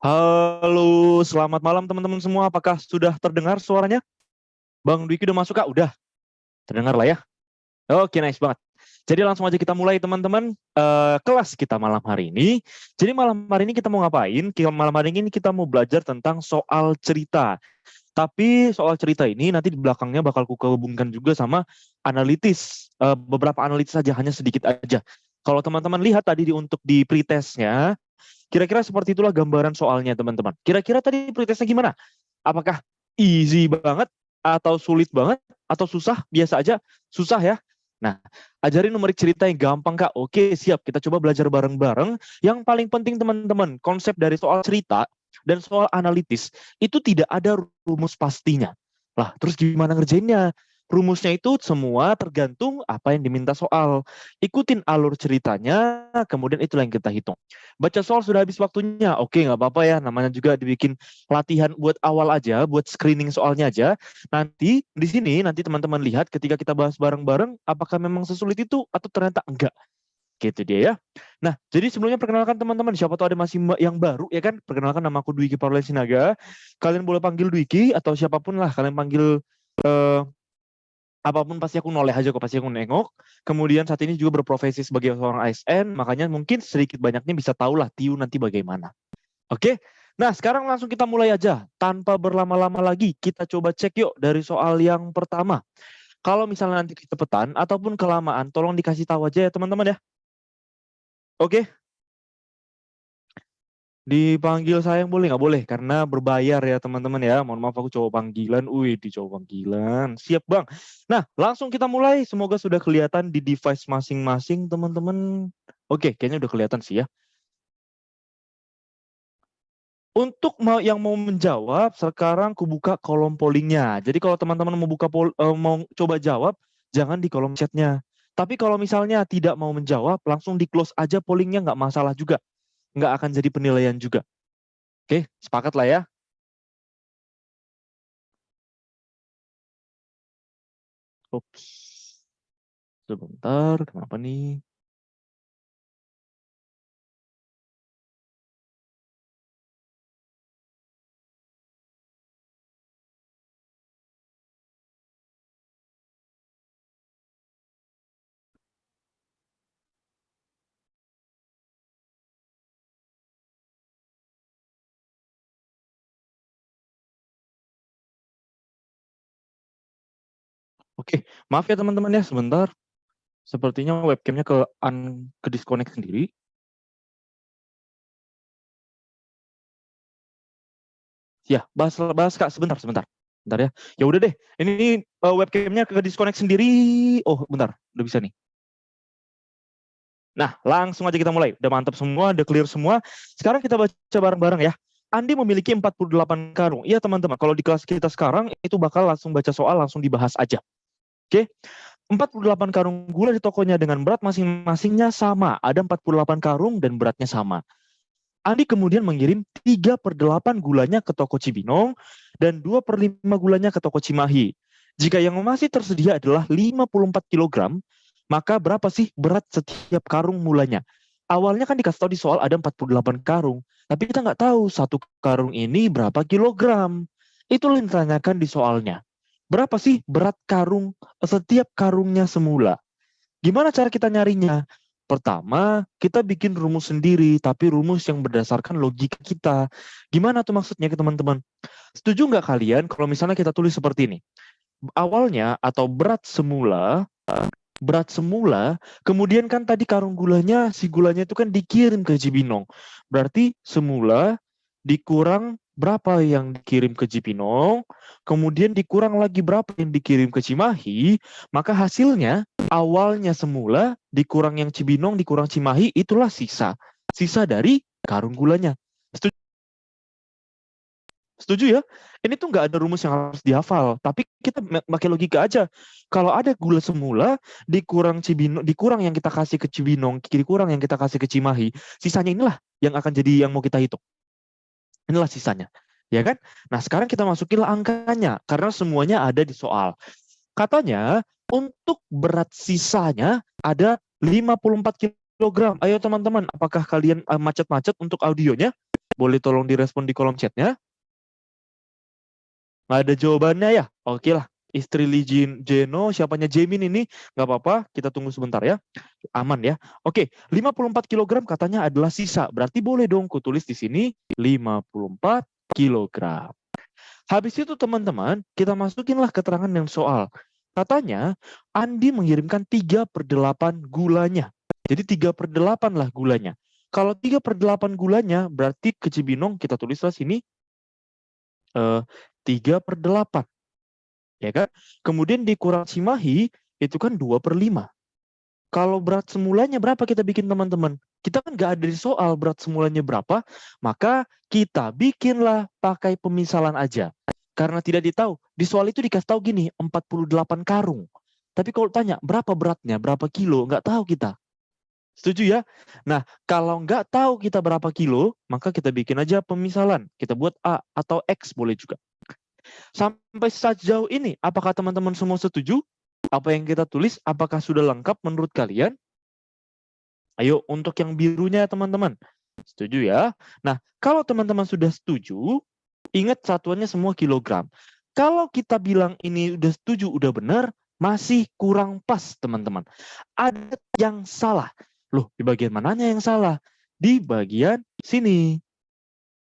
Halo, selamat malam teman-teman semua. Apakah sudah terdengar suaranya? Bang Dwiki udah masuk kak? Udah, terdengar lah ya. Oke, nice banget. Jadi langsung aja kita mulai teman-teman kelas kita malam hari ini. Jadi malam hari ini kita mau ngapain? Malam hari ini kita mau belajar tentang soal cerita. Tapi soal cerita ini nanti di belakangnya bakal kuhubungkan juga sama analitis. Beberapa analitis saja, hanya sedikit aja. Kalau teman-teman lihat tadi untuk di pretestnya, kira-kira seperti itulah gambaran soalnya teman-teman. Kira-kira tadi pretestnya gimana? Apakah easy banget atau sulit banget atau susah? Biasa aja, susah ya. Nah, ajarin numerik cerita yang gampang Kak. Oke, siap. Kita coba belajar bareng-bareng. Yang paling penting teman-teman, konsep dari soal cerita dan soal analitis itu tidak ada rumus pastinya. Lah, terus gimana ngerjainnya? Rumusnya itu semua tergantung apa yang diminta soal. Ikutin alur ceritanya, kemudian itulah yang kita hitung. Baca soal sudah habis waktunya. Oke, nggak apa-apa ya. Namanya juga dibikin latihan buat awal aja, buat screening soalnya aja. Nanti di sini nanti teman-teman lihat ketika kita bahas bareng-bareng apakah memang sesulit itu atau ternyata enggak. Gitu dia ya. Nah, jadi sebelumnya perkenalkan teman-teman, siapa tahu ada masih yang baru ya kan. Perkenalkan, nama aku Dwiki Parlen Sinaga. Kalian boleh panggil Dwiki atau siapapun lah kalian panggil, apapun pasti aku noleh aja kok, pasti aku nengok. Kemudian saat ini juga berprofesi sebagai seorang ASN, makanya mungkin sedikit banyaknya bisa tahu lah Tiu nanti bagaimana. Oke, nah sekarang langsung kita mulai aja. Tanpa berlama-lama lagi, kita coba cek yuk dari soal yang pertama. Kalau misalnya nanti kecepatan ataupun kelamaan, tolong dikasih tahu aja ya teman-teman ya. Oke, dipanggil sayang boleh nggak boleh? Karena berbayar ya teman-teman ya. Mohon maaf aku cowok panggilan. Wih, di cowok panggilan. Siap bang. Nah, langsung kita mulai. Semoga sudah kelihatan di device masing-masing teman-teman. Oke, kayaknya udah kelihatan sih ya. Untuk yang mau menjawab, sekarang aku buka kolom pollingnya. Jadi kalau teman-teman mau mau coba jawab, jangan di kolom chatnya. Tapi kalau misalnya tidak mau menjawab, langsung di close aja pollingnya, nggak masalah juga. Nggak akan jadi penilaian juga. Oke, sepakat lah ya. Ups, sebentar, kenapa nih? Oke, maaf ya teman-teman ya, sebentar. Sepertinya webcamnya ke disconnect sendiri. Ya, bahas Kak, sebentar. Bentar ya. Ya udah deh. Ini webcamnya ke disconnect sendiri. Oh, bentar. Udah bisa nih. Nah, langsung aja kita mulai. Udah mantap semua, udah clear semua. Sekarang kita baca bareng-bareng ya. Andi memiliki 48 karung. Iya teman-teman, kalau di kelas kita sekarang itu bakal langsung baca soal, langsung dibahas aja. Oke. 48 karung gula di tokonya dengan berat masing-masingnya sama. Ada 48 karung dan beratnya sama. Andi kemudian mengirim 3/8 gulanya ke toko Cibinong dan 2/5 gulanya ke toko Cimahi. Jika yang masih tersedia adalah 54 kilogram, maka berapa sih berat setiap karung mulanya? Awalnya kan dikasih tahu di soal ada 48 karung, tapi kita nggak tahu satu karung ini berapa kilogram. Itu yang ditanyakan di soalnya. Berapa sih berat karung setiap karungnya semula? Gimana cara kita nyarinya? Pertama, kita bikin rumus sendiri, tapi rumus yang berdasarkan logika kita. Gimana tuh maksudnya ke teman-teman? Setuju nggak kalian kalau misalnya kita tulis seperti ini? Awalnya atau berat semula, kemudian kan tadi karung gulanya, si gulanya itu kan dikirim ke Cibinong. Berarti semula dikurang berapa yang dikirim ke Cibinong, kemudian dikurang lagi berapa yang dikirim ke Cimahi, maka hasilnya awalnya semula dikurang yang Cibinong, dikurang Cimahi, itulah sisa. Sisa dari karung gulanya. Setuju ya? Ini tuh nggak ada rumus yang harus dihafal, tapi kita pakai logika aja. Kalau ada gula semula dikurang Cibinong, dikurang yang kita kasih ke Cibinong, dikurang yang kita kasih ke Cimahi, sisanya inilah yang akan jadi yang mau kita hitung. Inilah sisanya. Ya kan? Nah, sekarang kita masukinlah angkanya karena semuanya ada di soal. Katanya untuk berat sisanya ada 54 kilogram. Ayo teman-teman, apakah kalian macet-macet untuk audionya? Boleh tolong direspon di kolom chatnya. Nggak ada jawabannya ya? Oke lah. Istri Lee Jeno, siapanya Jamin ini, nggak apa-apa, kita tunggu sebentar ya. Aman ya. Oke, 54 kg katanya adalah sisa. Berarti boleh dong kutulis di sini 54 kg. Habis itu teman-teman, kita masukinlah keterangan yang soal. Katanya, Andi mengirimkan 3/8 gulanya. Jadi 3/8 lah gulanya. Kalau 3/8 gulanya, berarti ke Cibinong kita tulislah sini 3/8. Ya kan? Kemudian dikurang Cimahi, itu kan 2/5. Kalau berat semulanya berapa kita bikin teman-teman? Kita kan nggak ada di soal berat semulanya berapa, maka kita bikinlah pakai pemisalan aja. Karena tidak ditahu, di soal itu dikasih tahu gini, 48 karung. Tapi kalau tanya, berapa beratnya, berapa kilo, nggak tahu kita. Setuju ya? Nah, kalau nggak tahu kita berapa kilo, maka kita bikin aja pemisalan. Kita buat A atau X boleh juga. Sampai sejauh ini, apakah teman-teman semua setuju? Apa yang kita tulis, apakah sudah lengkap menurut kalian? Ayo, untuk yang birunya teman-teman. Setuju ya? Nah, kalau teman-teman sudah setuju, ingat satuannya semua kilogram. Kalau kita bilang ini udah setuju, udah benar, masih kurang pas teman-teman. Ada yang salah. Loh, di bagian mananya yang salah? Di bagian sini.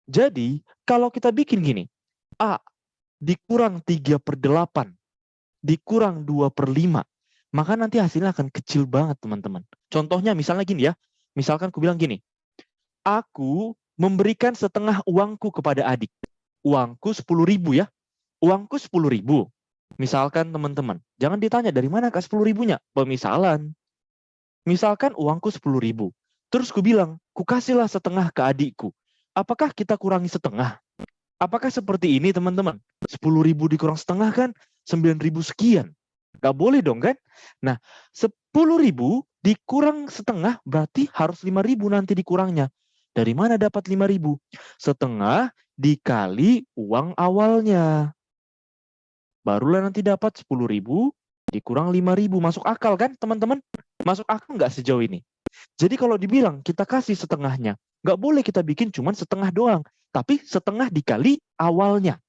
Jadi, kalau kita bikin gini, A dikurang 3/8, dikurang 2/5, maka nanti hasilnya akan kecil banget teman-teman. Contohnya misalnya gini ya, misalkan aku bilang gini, aku memberikan setengah uangku kepada adik. Uangku 10.000 ya, uangku 10.000. Misalkan teman-teman, jangan ditanya dari mana Kak 10.000-nya, pemisalan. Misalkan uangku 10.000, terus ku bilang, ku kasihlah setengah ke adikku. Apakah kita kurangi setengah? Apakah seperti ini teman-teman? 10.000 dikurang setengah kan 9.000 sekian. Gak boleh dong kan? Nah, 10.000 dikurang setengah berarti harus 5.000 nanti dikurangnya. Dari mana dapat 5.000? Setengah dikali uang awalnya. Barulah nanti dapat 10.000 dikurang 5.000. Masuk akal kan teman-teman? Masuk akal nggak sejauh ini? Jadi kalau dibilang kita kasih setengahnya, nggak boleh kita bikin cuma setengah doang. Tapi setengah dikali awalnya.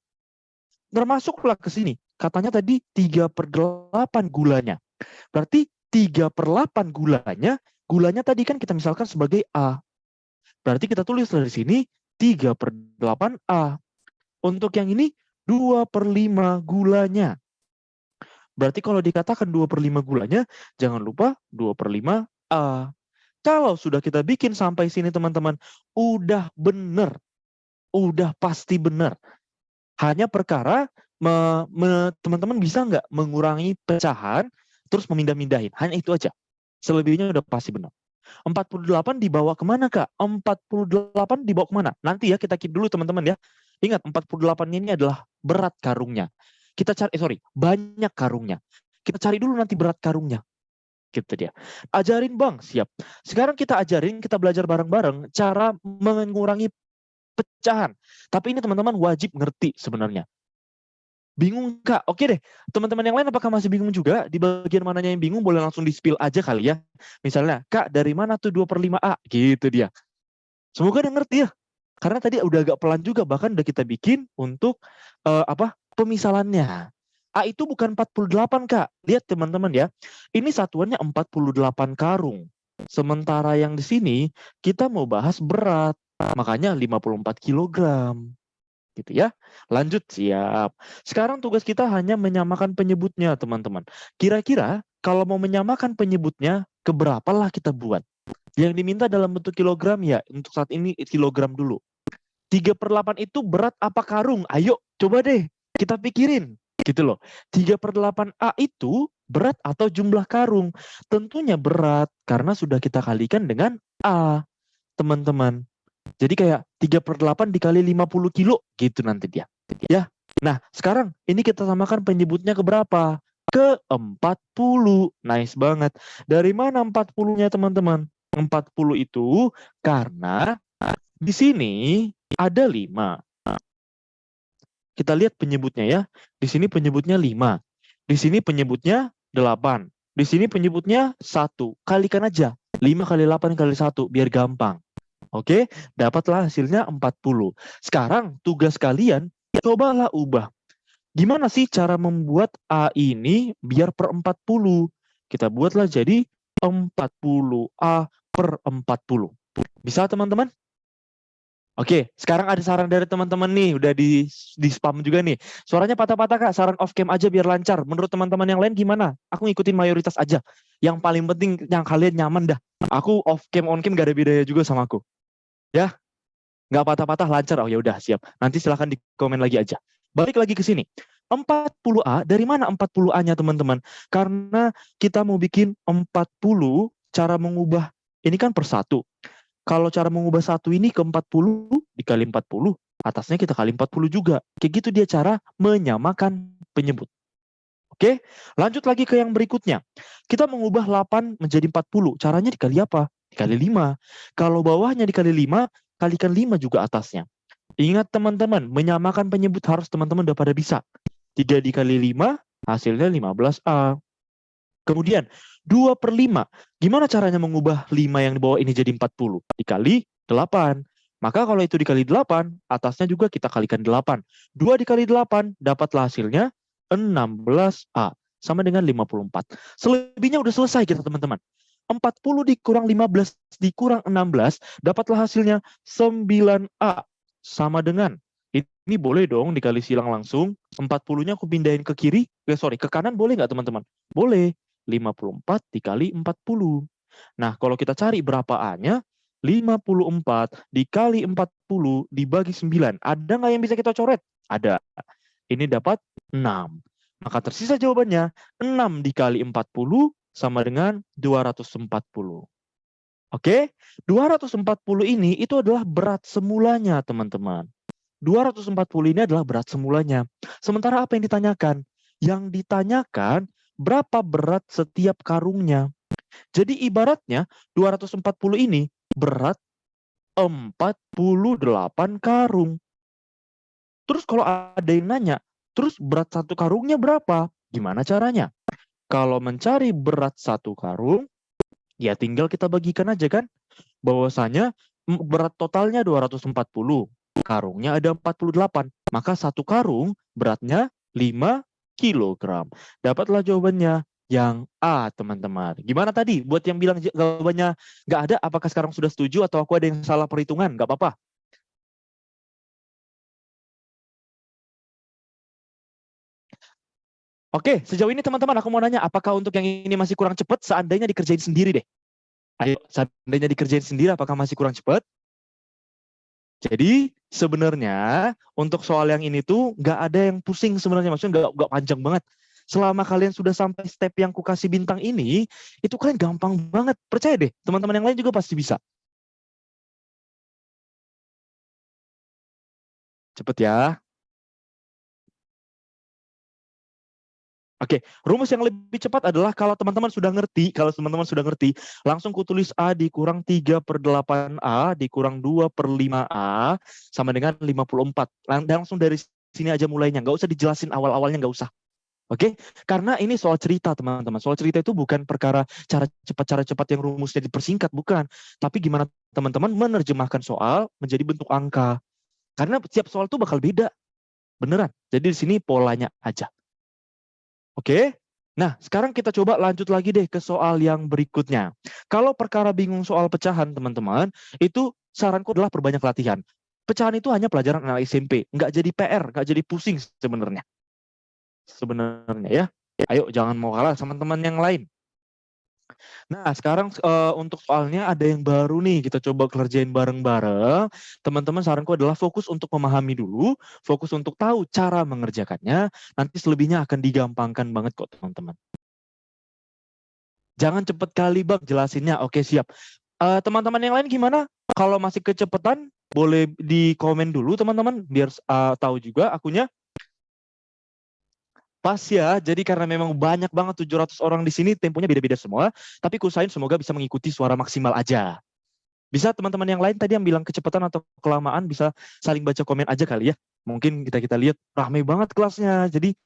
Termasuklah ke sini. Katanya tadi 3/8 gulanya. Berarti 3/8 gulanya tadi kan kita misalkan sebagai A. Berarti kita tulis dari sini 3/8 A. Untuk yang ini 2/5 gulanya. Berarti kalau dikatakan 2/5 gulanya, jangan lupa 2/5 A. Kalau sudah kita bikin sampai sini teman-teman, udah benar. Udah pasti benar. Hanya perkara teman-teman bisa nggak mengurangi pecahan terus memindah-mindahin. Hanya itu aja. Selebihnya udah pasti benar. 48 dibawa kemana Kak? 48 dibawa kemana? Nanti ya kita keep dulu teman-teman ya. Ingat 48 ini adalah berat karungnya. Kita cari, banyak karungnya. Kita cari dulu nanti berat karungnya. Gitu dia. Ajarin Bang, siap. Sekarang kita ajarin, kita belajar bareng-bareng cara mengurangi pecahan. Tapi ini teman-teman wajib ngerti sebenarnya. Bingung Kak? Oke deh. Teman-teman yang lain apakah masih bingung juga? Di bagian mananya yang bingung boleh langsung di-spill aja kali ya. Misalnya, Kak dari mana tuh 2/5A? Gitu dia. Semoga dia ngerti ya. Karena tadi udah agak pelan juga, bahkan udah kita bikin untuk pemisalannya. A itu bukan 48 Kak. Lihat teman-teman ya. Ini satuannya 48 karung. Sementara yang di sini kita mau bahas berat. Makanya 54 kilogram. Gitu ya. Lanjut, siap. Sekarang tugas kita hanya menyamakan penyebutnya teman-teman. Kira-kira kalau mau menyamakan penyebutnya, keberapalah kita buat? Yang diminta dalam bentuk kilogram ya, untuk saat ini kilogram dulu. 3/8 itu berat apa karung? Ayo, coba deh kita pikirin. Gitu loh. 3/8A itu berat atau jumlah karung? Tentunya berat, karena sudah kita kalikan dengan A, teman-teman. Jadi kayak 3/8 dikali 50 kilo, gitu nanti dia. Ya. Nah, sekarang ini kita samakan penyebutnya ke berapa? Ke 40. Nice banget. Dari mana 40-nya, teman-teman? 40 itu karena di sini ada 5. Kita lihat penyebutnya ya. Di sini penyebutnya 5. Di sini penyebutnya 8. Di sini penyebutnya 1. Kalikan aja. 5 kali 8 kali 1 biar gampang. Oke, dapatlah hasilnya 40. Sekarang tugas kalian, cobalah ubah. Gimana sih cara membuat A ini biar per 40? Kita buatlah jadi 40 A per 40. Bisa teman-teman? Oke, sekarang ada saran dari teman-teman nih, udah di spam juga nih. Suaranya patah-patah Kak, saran off cam aja biar lancar. Menurut teman-teman yang lain gimana? Aku ngikutin mayoritas aja. Yang paling penting yang kalian nyaman dah. Aku off cam on cam gak ada bedanya juga sama aku. Ya, nggak patah-patah lancar. Oh ya udah siap. Nanti silahkan di komen lagi aja. Balik lagi ke sini. 40A, dari mana 40A-nya teman-teman? Karena kita mau bikin 40, cara mengubah ini kan per 1. Kalau cara mengubah 1 ini ke 40, dikali 40, atasnya kita kali 40 juga. Kayak gitu dia cara menyamakan penyebut. Oke, lanjut lagi ke yang berikutnya. Kita mengubah 8 menjadi 40. Caranya dikali apa? Dikali 5. Kalau bawahnya dikali 5, kalikan 5 juga atasnya. Ingat teman-teman, menyamakan penyebut harus teman-teman udah pada bisa. 3 dikali 5, hasilnya 15A. Kemudian, 2 per 5. Gimana caranya mengubah 5 yang di bawah ini jadi 40? Dikali 8. Maka kalau itu dikali 8, atasnya juga kita kalikan 8. 2 dikali 8, dapatlah hasilnya 16A. Sama dengan 54. Selebihnya udah selesai kita teman-teman. 40 dikurang 15 dikurang 16, dapatlah hasilnya 9A. Sama dengan, ini boleh dong dikali silang langsung. 40-nya aku pindahin ke kiri, ke kanan boleh nggak teman-teman? Boleh. 54 dikali 40. Nah, kalau kita cari berapa A-nya, 54 dikali 40 dibagi 9. Ada nggak yang bisa kita coret? Ada. Ini dapat 6. Maka tersisa jawabannya, 6 dikali 40 sama dengan 240. Oke, 240 ini itu adalah berat semulanya, teman-teman. 240 ini adalah berat semulanya. Sementara apa yang ditanyakan? Yang ditanyakan berapa berat setiap karungnya. Jadi ibaratnya 240 ini berat 48 karung. Terus kalau ada yang nanya, terus berat satu karungnya berapa? Gimana caranya? Kalau mencari berat satu karung, ya tinggal kita bagikan aja kan. Bahwasanya berat totalnya 240. Karungnya ada 48. Maka satu karung beratnya 5 kilogram. Dapatlah jawabannya yang A, teman-teman. Gimana tadi? Buat yang bilang jawabannya nggak ada, apakah sekarang sudah setuju atau aku ada yang salah perhitungan? Nggak apa-apa. Oke, sejauh ini teman-teman aku mau nanya, apakah untuk yang ini masih kurang cepat seandainya dikerjain sendiri deh? Ayo, seandainya dikerjain sendiri apakah masih kurang cepat? Jadi sebenarnya untuk soal yang ini tuh nggak ada yang pusing sebenarnya, maksudnya nggak panjang banget. Selama kalian sudah sampai step yang ku kasih bintang ini, itu kalian gampang banget. Percaya deh, teman-teman yang lain juga pasti bisa. Cepet ya. Oke, rumus yang lebih cepat adalah kalau teman-teman sudah ngerti, langsung kutulis A dikurang 3/8A dikurang 2/5A sama dengan 54. Langsung dari sini aja mulainya, nggak usah dijelasin awal-awalnya, nggak usah. Oke, karena ini soal cerita teman-teman. Soal cerita itu bukan perkara cara cepat yang rumusnya dipersingkat, bukan. Tapi gimana teman-teman menerjemahkan soal menjadi bentuk angka. Karena setiap soal itu bakal beda, beneran. Jadi di sini polanya aja. Oke, nah sekarang kita coba lanjut lagi deh ke soal yang berikutnya. Kalau perkara bingung soal pecahan teman-teman, itu saranku adalah perbanyak latihan. Pecahan itu hanya pelajaran anak SMP, nggak jadi PR, nggak jadi pusing sebenarnya. Sebenarnya ya. Ayo jangan mau kalah sama teman yang lain. Nah, sekarang untuk soalnya ada yang baru nih, kita coba kerjain bareng-bareng. Teman-teman saranku adalah fokus untuk memahami dulu, fokus untuk tahu cara mengerjakannya, nanti selebihnya akan digampangkan banget kok teman-teman. Jangan cepet kali Bang jelasinnya, oke siap. Teman-teman yang lain gimana? Kalau masih kecepatan, boleh di komen dulu teman-teman, biar tahu juga akunya. Pas ya, jadi karena memang banyak banget 700 orang di sini, temponya beda-beda semua, tapi kusain semoga bisa mengikuti suara maksimal aja. Bisa teman-teman yang lain tadi yang bilang kecepatan atau kelamaan bisa saling baca komen aja kali ya. Mungkin kita lihat ramai banget kelasnya, jadi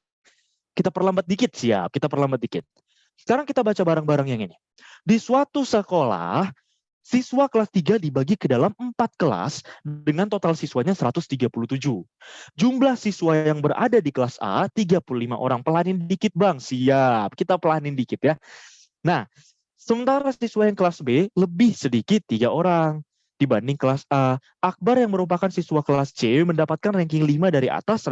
kita perlambat dikit, siap, kita perlambat dikit. Sekarang kita baca bareng-bareng yang ini. Di suatu sekolah, Siswa kelas 3 dibagi ke dalam 4 kelas dengan total siswanya 137. Jumlah siswa yang berada di kelas A 35 orang. Pelanin dikit Bang, siap. Kita pelanin dikit ya. Nah, sementara siswa yang kelas B lebih sedikit 3 orang dibanding kelas A. Akbar yang merupakan siswa kelas C mendapatkan ranking 5 dari atas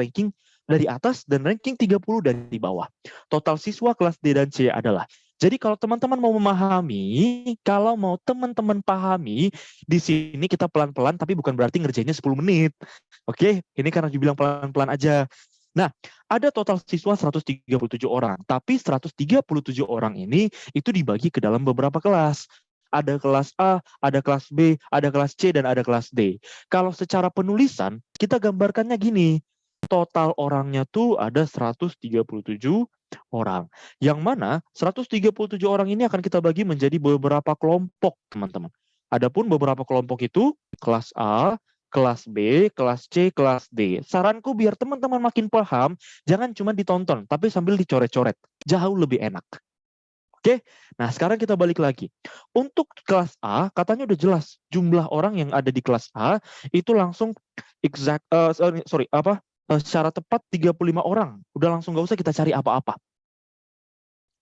dan ranking 30 dari bawah. Total siswa kelas D dan C adalah. Jadi kalau teman-teman mau memahami, kalau mau teman-teman pahami, di sini kita pelan-pelan tapi bukan berarti ngerjainnya 10 menit. Oke, ini karena dibilang pelan-pelan aja. Nah, ada total siswa 137 orang, tapi 137 orang ini itu dibagi ke dalam beberapa kelas. Ada kelas A, ada kelas B, ada kelas C, dan ada kelas D. Kalau secara penulisan, kita gambarkannya gini. Total orangnya tuh ada 137 orang. Yang mana 137 orang ini akan kita bagi menjadi beberapa kelompok, teman-teman. Adapun beberapa kelompok itu kelas A, kelas B, kelas C, kelas D. Saranku biar teman-teman makin paham, jangan cuma ditonton, tapi sambil dicoret-coret. Jauh lebih enak. Oke, nah sekarang kita balik lagi. Untuk kelas A, katanya udah jelas jumlah orang yang ada di kelas A itu langsung secara tepat 35 orang. Udah langsung gak usah kita cari apa-apa.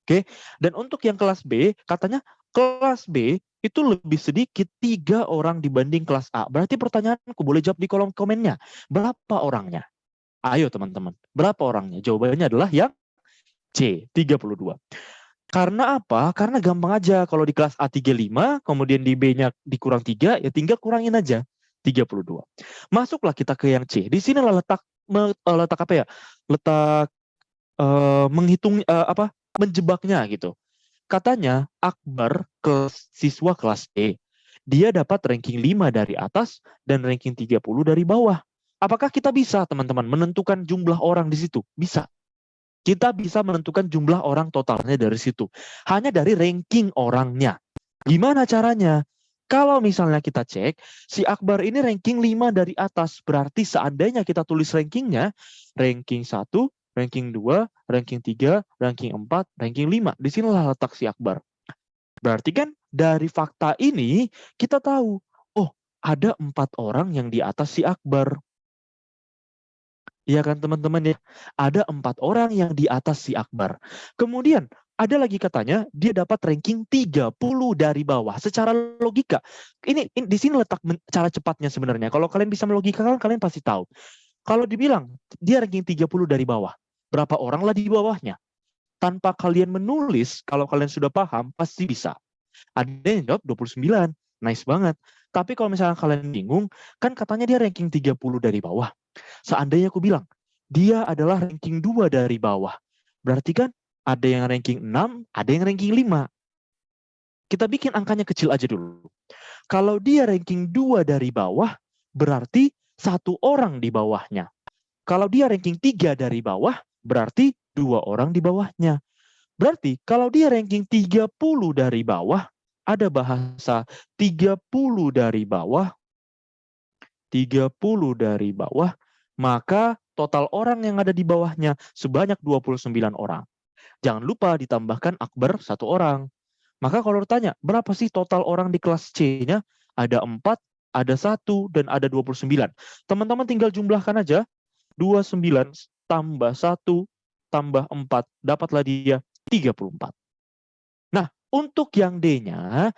Oke, dan untuk yang kelas B, katanya kelas B itu lebih sedikit 3 orang dibanding kelas A. Berarti pertanyaanku boleh jawab di kolom komennya. Berapa orangnya? Ayo teman-teman, berapa orangnya? Jawabannya adalah yang C, 32. Karena apa? Karena gampang aja. Kalau di kelas A 35, kemudian di B-nya dikurang 3, ya tinggal kurangin aja 32. Masuklah kita ke yang C. Di sinilah letak apa ya? Letak menghitung menjebaknya gitu. Katanya Akbar ke siswa kelas E. Dia dapat ranking 5 dari atas dan ranking 30 dari bawah. Apakah kita bisa, teman-teman, menentukan jumlah orang di situ? Bisa. Kita bisa menentukan jumlah orang totalnya dari situ. Hanya dari ranking orangnya. Gimana caranya? Kalau misalnya kita cek, si Akbar ini ranking 5 dari atas. Berarti seandainya kita tulis rankingnya, ranking 1, ranking 2, ranking 3, ranking 4, ranking 5. Di sinilah letak si Akbar. Berarti kan dari fakta ini, kita tahu, oh ada 4 orang yang di atas si Akbar. Iya kan teman-teman ya, ada 4 orang yang di atas si Akbar. Kemudian ada lagi katanya dia dapat ranking 30 dari bawah. Secara logika, ini di sini letak cara cepatnya sebenarnya. Kalau kalian bisa melogikakan, kalian pasti tahu. Kalau dibilang dia ranking 30 dari bawah, berapa orang lah di bawahnya? Tanpa kalian menulis, kalau kalian sudah paham, pasti bisa. Ada yang jawab 29, nice banget. Tapi kalau misalnya kalian bingung, kan katanya dia ranking 30 dari bawah. Seandainya aku bilang, dia adalah ranking 2 dari bawah. Berarti kan ada yang ranking 6, ada yang ranking 5. Kita bikin angkanya kecil aja dulu. Kalau dia ranking 2 dari bawah, berarti 1 orang di bawahnya. Kalau dia ranking 3 dari bawah, berarti 2 orang di bawahnya. Berarti kalau dia ranking 30 dari bawah, ada bahasa 30 dari bawah, 30 dari bawah, maka total orang yang ada di bawahnya sebanyak 29 orang. Jangan lupa ditambahkan Akbar 1 orang. Maka kalau ditanya, berapa sih total orang di kelas C-nya? Ada 4, ada 1, dan ada 29. Teman-teman tinggal jumlahkan aja. 29 tambah 1 tambah 4, dapatlah dia 34. Nah, untuk yang D-nya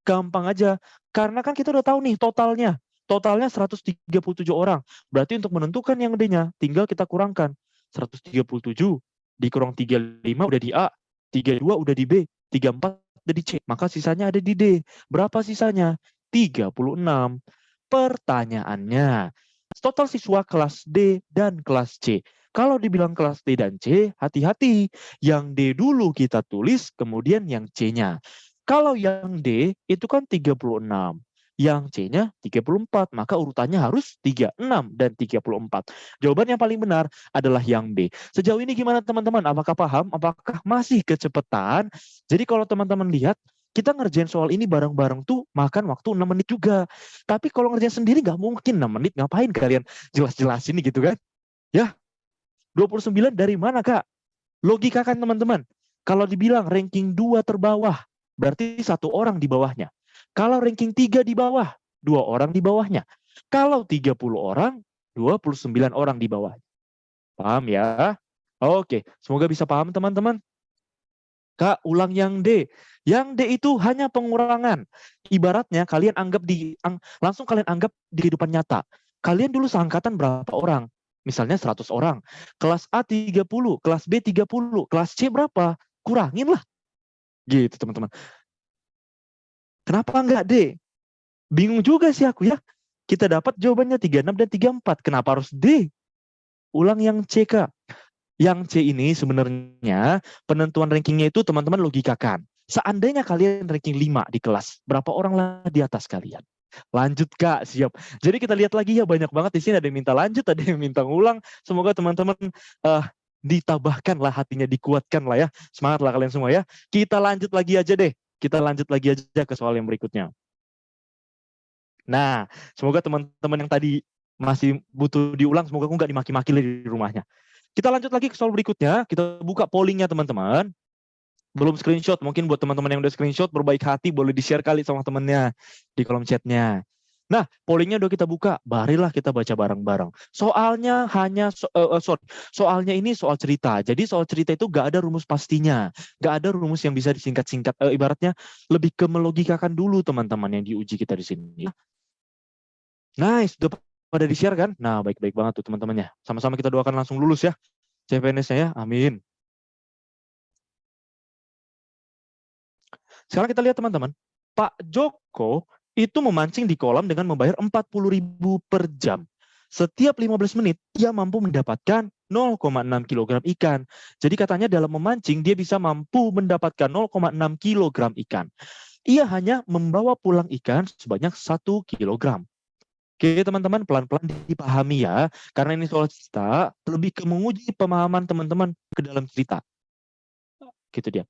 gampang aja. Karena kan kita udah tahu nih totalnya. Totalnya 137 orang. Berarti untuk menentukan yang D-nya, tinggal kita kurangkan. 137 dikurang 35 udah di A, 32 udah di B, 34 udah di C. Maka sisanya ada di D. Berapa sisanya? 36. Pertanyaannya, total siswa kelas D dan kelas C. Kalau dibilang kelas D dan C, hati-hati. Yang D dulu kita tulis, kemudian yang C-nya. Kalau yang D itu kan 36. Yang C-nya 34, maka urutannya harus 36 dan 34. Jawaban yang paling benar adalah yang B. Sejauh ini gimana teman-teman? Apakah paham? Apakah masih kecepatan? Jadi kalau teman-teman lihat, kita ngerjain soal ini bareng-bareng tuh makan waktu 6 menit juga. Tapi kalau ngerjain sendiri nggak mungkin 6 menit. Ngapain kalian jelas-jelasin gitu kan? Ya, 29 dari mana Kak? Logika kan teman-teman. Kalau dibilang ranking 2 terbawah, berarti 1 orang di bawahnya. Kalau ranking 3 di bawah, 2 orang di bawahnya. Kalau 30 orang, 29 orang di bawah. Paham ya? Oke, semoga bisa paham teman-teman. Kak, ulang yang D. Yang D itu hanya pengurangan. Ibaratnya kalian anggap langsung kalian anggap di kehidupan nyata. Kalian dulu seangkatan berapa orang? Misalnya 100 orang. Kelas A 30, kelas B 30, kelas C berapa? Kurangin lah. Gitu teman-teman. Kenapa enggak D? Bingung juga sih aku ya. Kita dapat jawabannya 36 dan 34. Kenapa harus D? Ulang yang C, Kak. Yang C ini sebenarnya penentuan rankingnya itu teman-teman logikakan. Seandainya kalian ranking 5 di kelas, berapa orang lah di atas kalian? Lanjut Kak, siap. Jadi kita lihat lagi ya, banyak banget di sini, ada yang minta lanjut, ada yang minta ngulang. Semoga teman-teman ditabahkan lah hatinya, dikuatkan lah ya. Semangat lah kalian semua ya. Kita lanjut lagi aja deh. Kita lanjut lagi aja ke soal yang berikutnya. Nah, semoga teman-teman yang tadi masih butuh diulang, semoga aku nggak dimaki-maki di rumahnya. Kita lanjut lagi ke soal berikutnya. Kita buka pollingnya teman-teman. Belum screenshot, mungkin buat teman-teman yang udah screenshot, berbaik hati boleh di-share kali sama temennya di kolom chatnya. Nah, pollingnya udah kita buka, marilah kita baca bareng-bareng. Soalnya soalnya ini soal cerita. Jadi soal cerita itu gak ada rumus pastinya, gak ada rumus yang bisa disingkat-singkat. Ibaratnya lebih ke melogikakan dulu teman-teman yang diuji kita di sini. Nice, udah pada di-share kan? Nah, baik-baik banget tuh teman-temannya. Sama-sama kita doakan langsung lulus ya, CPNS-nya ya, amin. Sekarang kita lihat teman-teman, Pak Joko itu memancing di kolam dengan membayar 40.000 per jam. Setiap 15 menit, ia mampu mendapatkan 0,6 kg ikan. Jadi katanya dalam memancing, dia bisa mampu mendapatkan 0,6 kg ikan. Ia hanya membawa pulang ikan sebanyak 1 kg. Oke teman-teman, pelan-pelan dipahami ya. Karena ini soal cerita, lebih ke menguji pemahaman teman-teman ke dalam cerita. Gitu dia.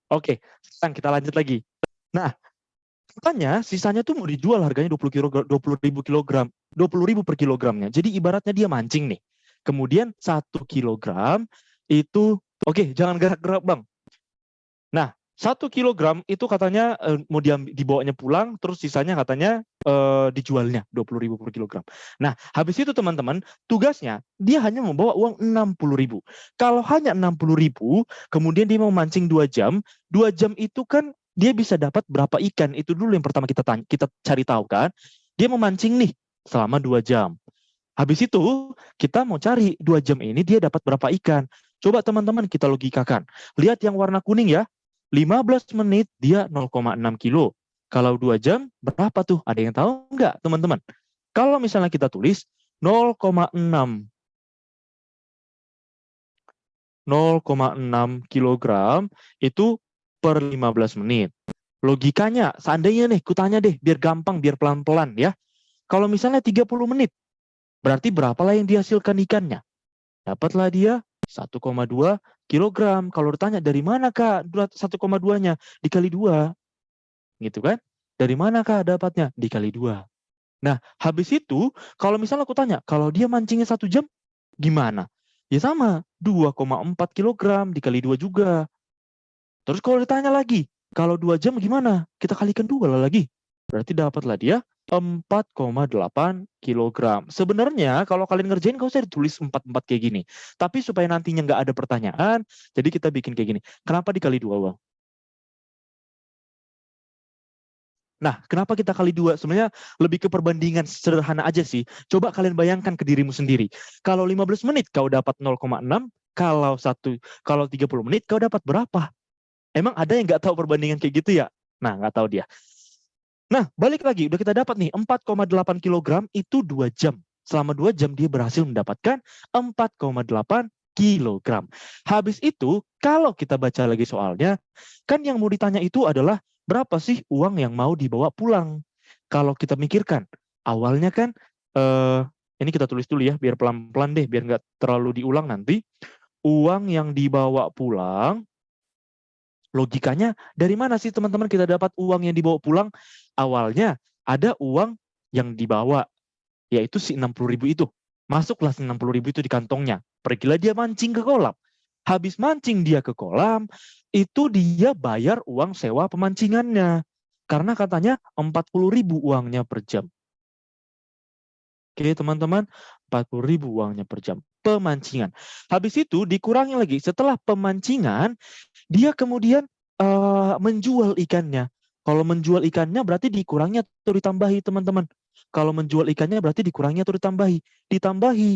Oke, sekarang kita lanjut lagi. Nah, katanya sisanya tuh mau dijual harganya 20.000 per kilogramnya. Jadi ibaratnya dia mancing nih. Kemudian 1 kilogram itu, oke, jangan gerak-gerak Bang. Nah, 1 kilogram itu katanya mau dibawanya pulang, terus sisanya katanya dijualnya 20.000 per kilogram. Nah, habis itu teman-teman, tugasnya dia hanya membawa uang 60.000. Kalau hanya 60.000, kemudian dia mau mancing 2 jam, 2 jam itu kan dia bisa dapat berapa ikan? Itu dulu yang pertama kita cari tahu kan. Dia memancing nih selama 2 jam. Habis itu kita mau cari 2 jam ini dia dapat berapa ikan. Coba teman-teman kita logikakan. Lihat yang warna kuning ya. 15 menit dia 0,6 kilo. Kalau 2 jam berapa tuh? Ada yang tahu nggak teman-teman? Kalau misalnya kita tulis 0,6 kilogram itu per 15 menit. Logikanya, seandainya nih, kutanya deh, biar gampang, biar pelan-pelan ya. Kalau misalnya 30 menit, berarti berapa lah yang dihasilkan ikannya? Dapatlah dia 1,2 kilogram. Kalau ditanya dari mana Kak 1,2-nya? Dikali 2. Gitu kan? Dari mana Kak dapatnya? Dikali 2. Nah, habis itu kalau misalnya aku tanya, kalau dia mancingnya 1 jam, gimana? Ya sama, 2,4 kilogram dikali 2 juga. Terus kalau ditanya lagi, kalau 2 jam gimana? Kita kalikan 2 lah lagi. Berarti dapatlah dia 4,8 kilogram. Sebenarnya kalau kalian ngerjain gak usah ditulis 4 kayak gini. Tapi supaya nantinya nggak ada pertanyaan, jadi kita bikin kayak gini. Kenapa dikali 2, Bang? Nah, kenapa kita kali 2? Sebenarnya lebih ke perbandingan sederhana aja sih. Coba kalian bayangkan ke dirimu sendiri. Kalau 15 menit kau dapat 0,6, kalau 30 menit kau dapat berapa? Emang ada yang nggak tahu perbandingan kayak gitu ya? Nah, nggak tahu dia. Nah, balik lagi, udah kita dapat nih 4,8 kilogram itu 2 jam. Selama 2 jam dia berhasil mendapatkan 4,8 kilogram. Habis itu, kalau kita baca lagi soalnya, kan yang mau ditanya itu adalah berapa sih uang yang mau dibawa pulang? Kalau kita mikirkan, awalnya kan, ini kita tulis dulu ya, biar pelan-pelan deh, biar nggak terlalu diulang nanti. Uang yang dibawa pulang, logikanya dari mana sih teman-teman kita dapat uang yang dibawa pulang? Awalnya ada uang yang dibawa, yaitu si 60.000 itu. Masuklah 60.000 itu di kantongnya. Pergilah dia mancing ke kolam. Habis mancing dia ke kolam, itu dia bayar uang sewa pemancingannya. Karena katanya 40.000 uangnya per jam. Oke teman-teman, 40.000 uangnya per jam. Pemancingan. Habis itu dikurangi lagi. Setelah pemancingan, dia kemudian menjual ikannya. Kalau menjual ikannya berarti dikurangi atau ditambahi teman-teman. Kalau menjual ikannya berarti dikurangi atau ditambahi. Ditambahi.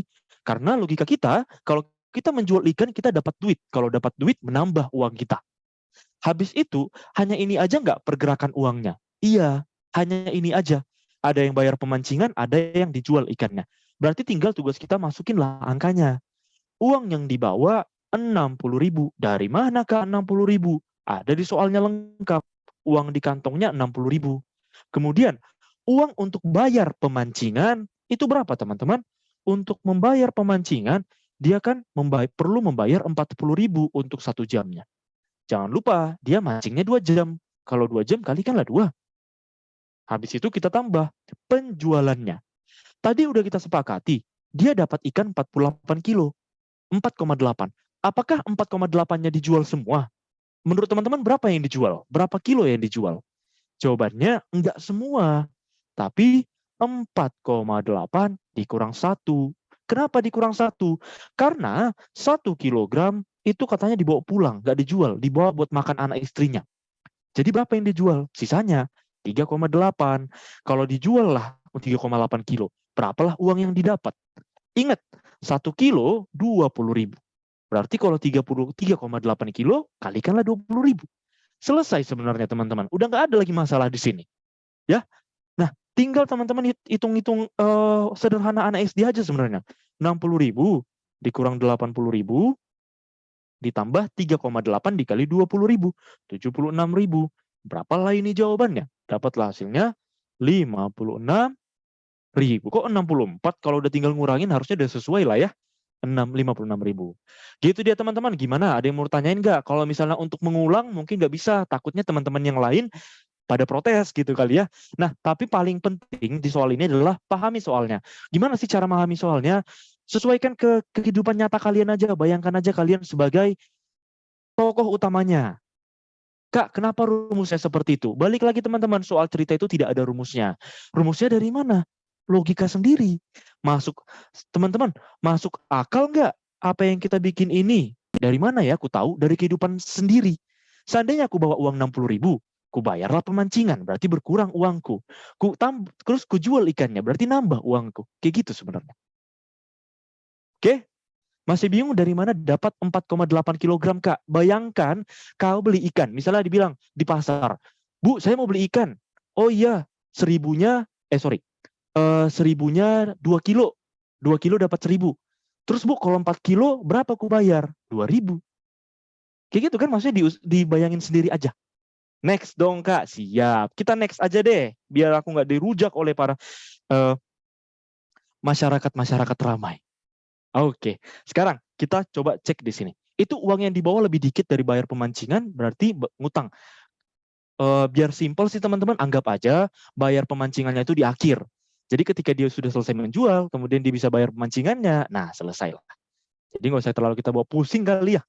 Karena logika kita, kalau kita menjual ikan kita dapat duit. Kalau dapat duit menambah uang kita. Habis itu hanya ini aja nggak pergerakan uangnya? Iya, hanya ini aja. Ada yang bayar pemancingan, ada yang dijual ikannya. Berarti tinggal tugas kita masukin lah angkanya. Uang yang dibawa 60.000. Dari mana ke 60.000? Ada di soalnya lengkap. Uang di kantongnya 60.000. Kemudian uang untuk bayar pemancingan itu berapa teman-teman? Untuk membayar pemancingan dia kan perlu membayar 40.000 untuk 1 jamnya. Jangan lupa dia mancingnya 2 jam. Kalau 2 jam kalikanlah 2. Habis itu kita tambah penjualannya. Tadi udah kita sepakati, dia dapat ikan 48 kilo. 4,8. Apakah 4,8-nya dijual semua? Menurut teman-teman berapa yang dijual? Berapa kilo yang dijual? Jawabannya enggak semua. Tapi 4,8 dikurang 1. Kenapa dikurang 1? Karena 1 kilogram itu katanya dibawa pulang, enggak dijual, dibawa buat makan anak istrinya. Jadi berapa yang dijual? Sisanya 3,8. Kalau dijual lah 3,8 kilo, berapalah uang yang didapat? Ingat, 1 kilo 20.000. Berarti kalau 3,8 kilo, kalikanlah 20.000. Selesai sebenarnya teman-teman. Udah nggak ada lagi masalah di sini. Ya, nah tinggal teman-teman hitung-hitung sederhana anak SD aja sebenarnya. 60.000 dikurang 80.000 ditambah 3,8 dikali 20.000, 76.000. Berapalah ini jawabannya? Dapatlah hasilnya 56.000. Kok 64? Kalau udah tinggal ngurangin harusnya udah sesuai lah ya. 56.000. Gitu dia teman-teman. Gimana? Ada yang mau tanyain nggak? Kalau misalnya untuk mengulang mungkin nggak bisa. Takutnya teman-teman yang lain pada protes gitu kali ya. Nah, tapi paling penting di soal ini adalah pahami soalnya. Gimana sih cara memahami soalnya? Sesuaikan ke kehidupan nyata kalian aja. Bayangkan aja kalian sebagai tokoh utamanya. Kak, kenapa rumusnya seperti itu? Balik lagi teman-teman, soal cerita itu tidak ada rumusnya. Rumusnya dari mana? Logika sendiri. Masuk, teman-teman, masuk akal nggak apa yang kita bikin ini? Dari mana ya aku tahu? Dari kehidupan sendiri. Seandainya aku bawa uang 60.000, ku bayarlah pemancingan, berarti berkurang uangku. Terus ku jual ikannya, berarti nambah uangku. Kayak gitu sebenarnya. Oke? Masih bingung dari mana dapat 4,8 kilogram, Kak? Bayangkan kau beli ikan, misalnya dibilang di pasar, Bu, saya mau beli ikan. Oh iya, seribunya 2 kilo. 2 kilo dapat 1.000. Terus Bu, kalau 4 kilo berapa aku bayar? 2.000. Kayak gitu kan, maksudnya dibayangin sendiri aja. Next dong, Kak. Siap. Kita next aja deh, biar aku nggak dirujak oleh para masyarakat-masyarakat ramai. Oke, sekarang kita coba cek di sini. Itu uang yang dibawa lebih dikit dari bayar pemancingan, berarti ngutang. Biar simpel sih teman-teman, anggap aja bayar pemancingannya itu di akhir. Jadi ketika dia sudah selesai menjual, kemudian dia bisa bayar pemancingannya, nah selesai lah. Jadi nggak usah terlalu kita bawa pusing kali ya.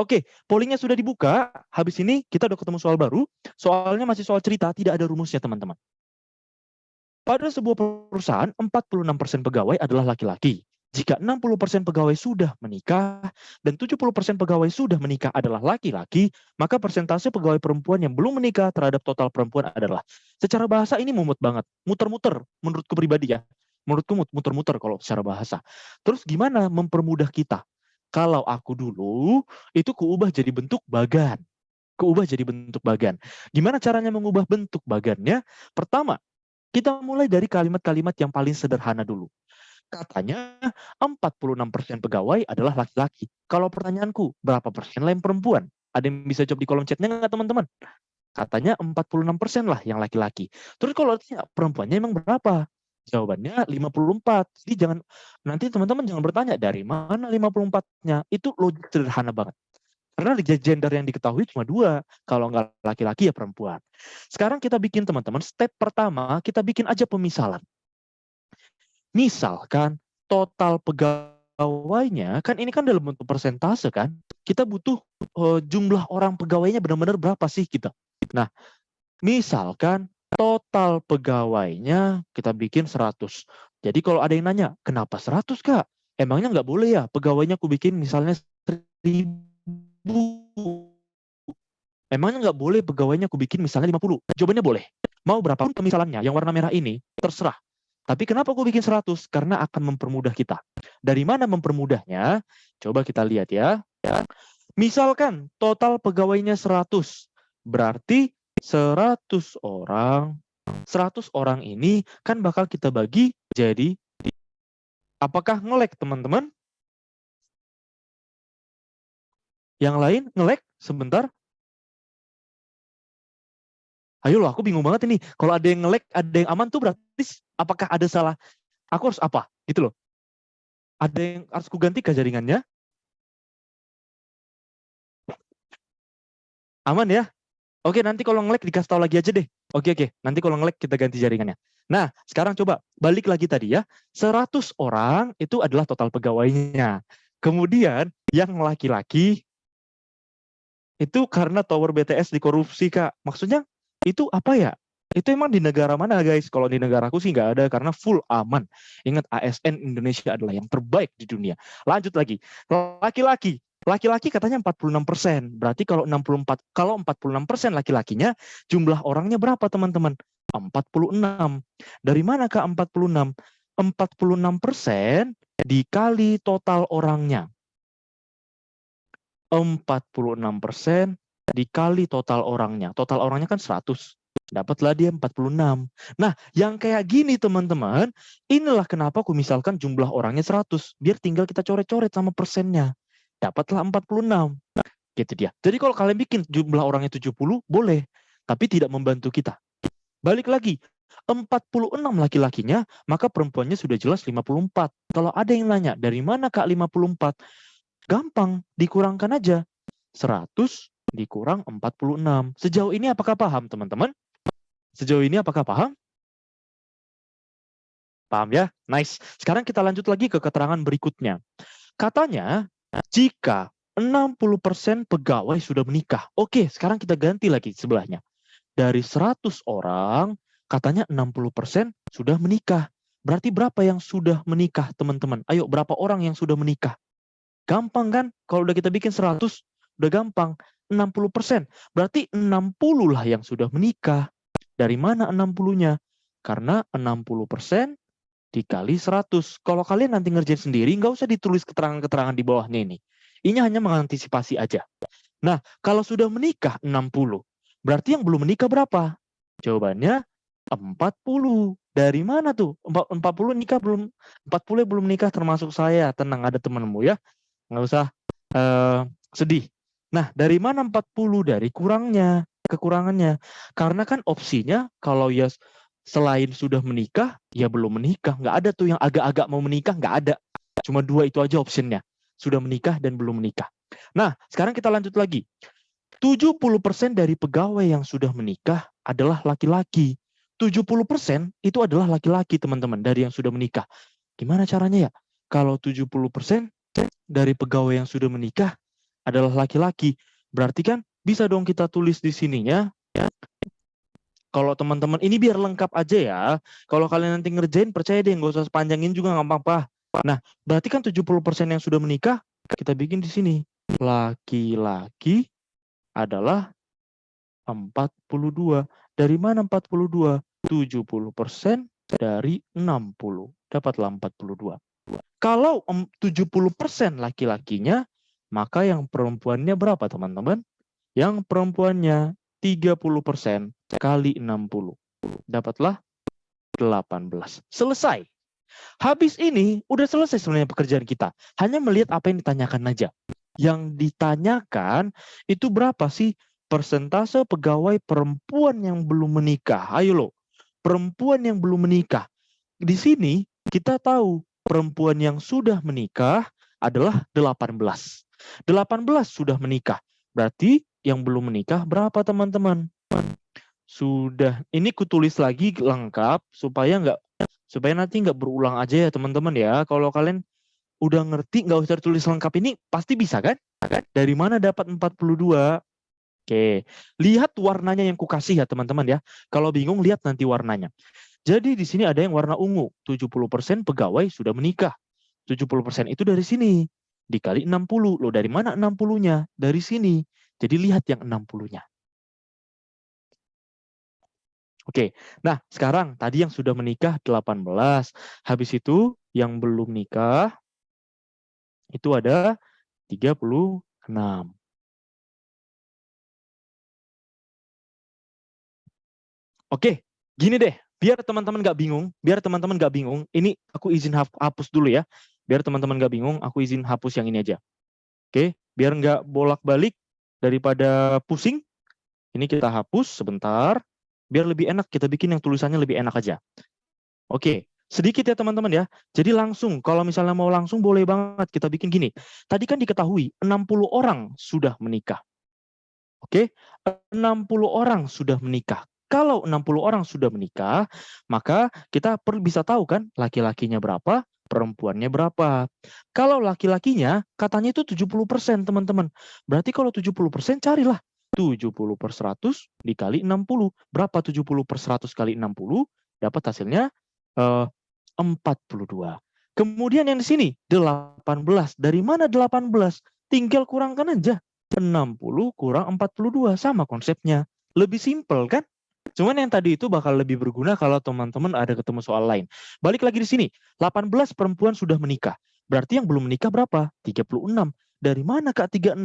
Oke, pollingnya sudah dibuka. Habis ini kita udah ketemu soal baru. Soalnya masih soal cerita, tidak ada rumusnya teman-teman. Pada sebuah perusahaan, 46% pegawai adalah laki-laki. Jika 60% pegawai sudah menikah dan 70% pegawai sudah menikah adalah laki-laki, maka persentase pegawai perempuan yang belum menikah terhadap total perempuan adalah. Secara bahasa ini mumut banget, muter-muter menurutku pribadi ya. Menurutku muter-muter kalau secara bahasa. Terus gimana mempermudah kita? Kalau aku dulu, itu kuubah jadi bentuk bagan. Kuubah jadi bentuk bagan. Gimana caranya mengubah bentuk bagannya? Pertama, kita mulai dari kalimat-kalimat yang paling sederhana dulu. Katanya 46% pegawai adalah laki-laki. Kalau pertanyaanku, berapa persen lah yang perempuan? Ada yang bisa jawab di kolom chatnya nggak teman-teman? Katanya 46% lah yang laki-laki. Terus kalau perempuannya emang berapa? Jawabannya 54. Jadi nanti teman-teman jangan bertanya dari mana 54-nya. Itu logik sederhana banget. Karena gender yang diketahui cuma 2. Kalau nggak laki-laki ya perempuan. Sekarang kita bikin teman-teman, step pertama kita bikin aja pemisalan. Misalkan total pegawainya, kan ini kan dalam bentuk persentase kan. Kita butuh jumlah orang pegawainya benar-benar berapa sih kita. Nah, misalkan total pegawainya kita bikin 100. Jadi kalau ada yang nanya, kenapa 100 Kak? Emangnya nggak boleh ya pegawainya aku bikin misalnya 1000. Emangnya nggak boleh pegawainya aku bikin misalnya 50? Jawabannya boleh. Mau berapapun pemisalannya, yang warna merah ini, terserah. Tapi kenapa aku bikin 100? Karena akan mempermudah kita. Dari mana mempermudahnya? Coba kita lihat ya. Misalkan total pegawainya 100. Berarti 100 orang. 100 orang ini kan bakal kita bagi jadi, apakah nge-lag teman-teman? Yang lain nge-lag sebentar. Ayo loh, aku bingung banget ini. Kalau ada yang nge-lag, ada yang aman tuh berarti apakah ada salah? Aku harus apa? Gitu loh. Ada yang harus kuganti ke jaringannya? Aman ya? Oke, nanti kalau nge-lag dikasih tahu lagi aja deh. Oke. Nanti kalau nge-lag kita ganti jaringannya. Nah, sekarang coba balik lagi tadi ya. 100 orang itu adalah total pegawainya. Kemudian yang laki-laki itu karena tower BTS dikorupsi, Kak. Maksudnya itu apa ya? Itu emang di negara mana, guys? Kalau di negaraku sih nggak ada karena full aman. Ingat, ASN Indonesia adalah yang terbaik di dunia. Lanjut lagi. Laki-laki. Laki-laki katanya 46%. Berarti kalau 46% laki-lakinya, jumlah orangnya berapa, teman-teman? 46. Dari mana, Kak, 46? 46% dikali total orangnya. 46% dikali total orangnya. Total orangnya kan 100. Dapatlah dia 46. Nah, yang kayak gini teman-teman, inilah kenapa aku misalkan jumlah orangnya 100. Biar tinggal kita coret-coret sama persennya. Dapatlah 46. Gitu dia. Jadi kalau kalian bikin jumlah orangnya 70, boleh. Tapi tidak membantu kita. Balik lagi. 46 laki-lakinya, maka perempuannya sudah jelas 54. Kalau ada yang nanya, dari mana Kak 54? Gampang, dikurangkan aja. 100 dikurang 46. Sejauh ini apakah paham, teman-teman? Sejauh ini apakah paham? Paham ya? Nice. Sekarang kita lanjut lagi ke keterangan berikutnya. Katanya, jika 60% pegawai sudah menikah. Oke, sekarang kita ganti lagi sebelahnya. Dari 100 orang, katanya 60% sudah menikah. Berarti berapa yang sudah menikah, teman-teman? Ayo, berapa orang yang sudah menikah? Gampang kan? Kalau udah kita bikin 100, udah gampang. 60%. Berarti 60 lah yang sudah menikah. Dari mana 60-nya? Karena 60% dikali 100. Kalau kalian nanti ngerjain sendiri, nggak usah ditulis keterangan-keterangan di bawahnya ini. Ini hanya mengantisipasi aja. Nah, kalau sudah menikah 60, berarti yang belum menikah berapa? Jawabannya 40. Dari mana tuh? 40 nikah belum, 40 belum nikah termasuk saya. Tenang, ada temanmu ya. Nggak usah sedih. Nah, dari mana 40? Dari kurangnya, kekurangannya. Karena kan opsinya kalau ya selain sudah menikah, ya belum menikah. Nggak ada tuh yang agak-agak mau menikah, nggak ada. Cuma 2 itu aja optionnya. Sudah menikah dan belum menikah. Nah, sekarang kita lanjut lagi. 70% dari pegawai yang sudah menikah adalah laki-laki. 70% itu adalah laki-laki, teman-teman, dari yang sudah menikah. Gimana caranya ya? Kalau 70% dari pegawai yang sudah menikah adalah laki-laki, berarti kan bisa dong kita tulis di sininya. Kalau teman-teman, ini biar lengkap aja ya. Kalau kalian nanti ngerjain, percaya deh, nggak usah panjangin juga, nggak apa-apa. Nah, berarti kan 70% yang sudah menikah, kita bikin di sini. Laki-laki adalah 42. Dari mana 42? 70% dari 60. Dapatlah 42. Kalau 70% laki-lakinya, maka yang perempuannya berapa, teman-teman? Yang perempuannya 30% kali 60. Dapatlah 18. Selesai. Habis ini, udah selesai sebenarnya pekerjaan kita. Hanya melihat apa yang ditanyakan aja. Yang ditanyakan, itu berapa sih persentase pegawai perempuan yang belum menikah? Ayo loh, perempuan yang belum menikah. Di sini, kita tahu perempuan yang sudah menikah adalah 18. 18 sudah menikah. Berarti yang belum menikah berapa, teman-teman? Sudah. Ini kutulis lagi lengkap supaya nggak Supaya nanti nggak berulang aja ya teman-teman ya. Kalau kalian udah ngerti, nggak usah tulis lengkap ini, pasti bisa kan? Dari mana dapat 42? Oke, lihat warnanya yang kukasih ya teman-teman ya. Kalau bingung, lihat nanti warnanya. Jadi di sini ada yang warna ungu, 70% pegawai sudah menikah. 70% itu dari sini. Dikali 60. Loh, dari mana 60-nya? Dari sini. Jadi lihat yang 60-nya. Oke, nah sekarang tadi yang sudah menikah 18. Habis itu yang belum nikah itu ada 36. Oke, gini deh, biar teman-teman nggak bingung, ini aku izin hapus dulu ya. Biar teman-teman nggak bingung, aku izin hapus yang ini aja. Oke, biar nggak bolak-balik daripada pusing, ini kita hapus sebentar, biar lebih enak, kita bikin yang tulisannya lebih enak aja. Oke, sedikit ya teman-teman ya. Jadi langsung, kalau misalnya mau langsung boleh banget kita bikin gini. Tadi kan diketahui 60 orang sudah menikah. Oke, 60 orang sudah menikah. Kalau 60 orang sudah menikah, maka kita bisa tahu kan laki-lakinya berapa, perempuannya berapa. Kalau laki-lakinya katanya itu 70% teman-teman. Berarti kalau 70% carilah 70 per 100 dikali 60. Berapa 70 per 100 kali 60? Dapat hasilnya 42. Kemudian yang di sini 18. Dari mana 18? Tinggal kurangkan aja. 60 kurang 42 sama konsepnya. Lebih simpel kan? Cuman yang tadi itu bakal lebih berguna kalau teman-teman ada ketemu soal lain. Balik lagi di sini. 18 perempuan sudah menikah. Berarti yang belum menikah berapa? 36. Dari mana Kak 36?